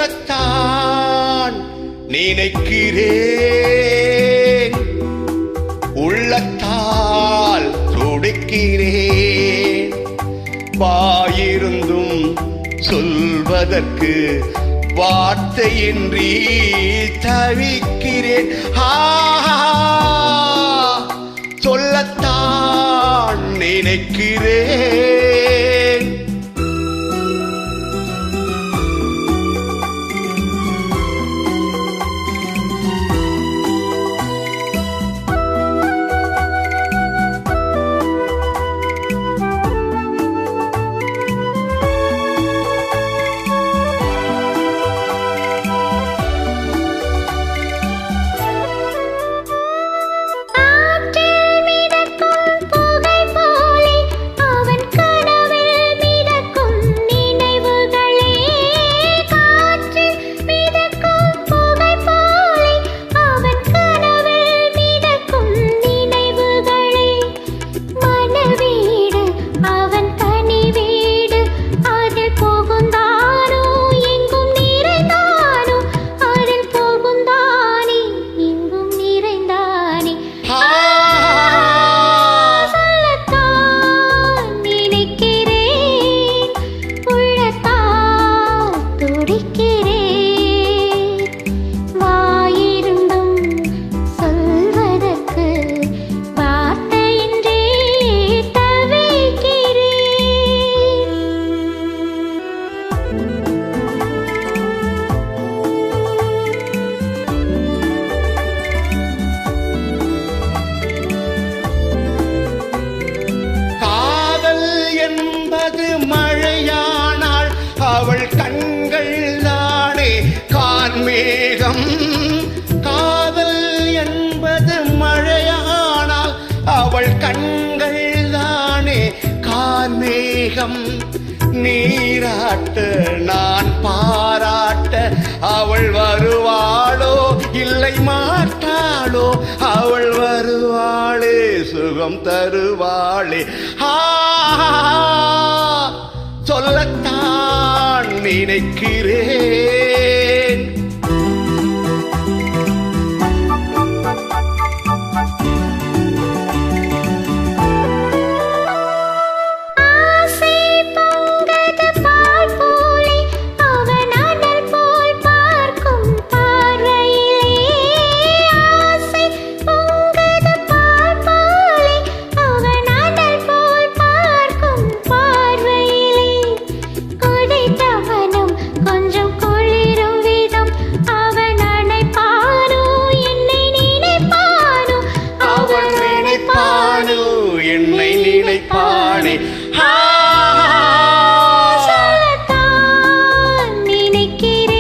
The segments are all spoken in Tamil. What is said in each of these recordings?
சொல்லத்தான் நினைக்கிறேன், உள்ளத்தால் துடிக்கிறேன். வாயிருந்தும் சொல்வதற்கு வார்த்தையின்றி தவிக்கிறேன். சொல்லத்தான் நினைக்கிறேன். மழையானால் அவள் கண்கள் தானே கார்மேகம். காதல் என்பது மழையானால் அவள் கண்கள் தானே கார்மேகம். நீராட்ட நான் பாராட்ட அவள் வருவாளோ இல்லை மாட்டாளோ, அவள் வருவாளே சுகம் தருவாளே. சொல்லத்தான் நினைக்கிறேன். என்னை நினைப்பானே. சொல்லத்தான் நினைக்கிறேன்.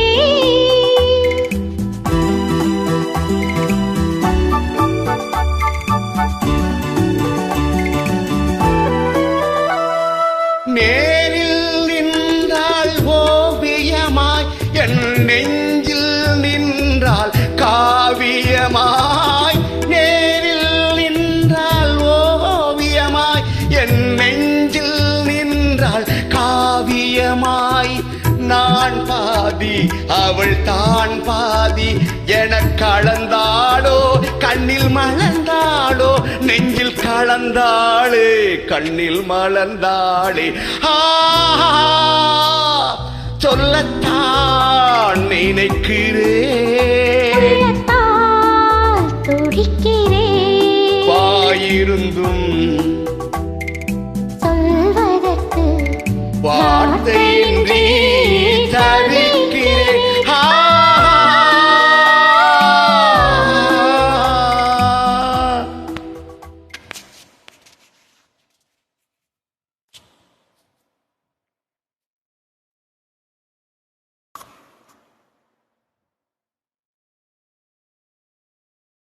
நேரில் நின்றால் ஓவியமாய், என் நெஞ்சில் நின்றால் காவியமாய். நேரில் நின்றால் ஓவியமாய், என் நெஞ்சில் நின்றால் காவியமாய். நான் பாதி அவள் தான் பாதி என கலந்தாளோ, கண்ணில் மலர்ந்தாளோ, நெஞ்சில் கலந்தாளே கண்ணில் மலர்ந்தாளே. சொல்லத்தான் நினைக்கிறேன், வாயிருந்தும் சொல்வதற்கு வார்த்தையின்றி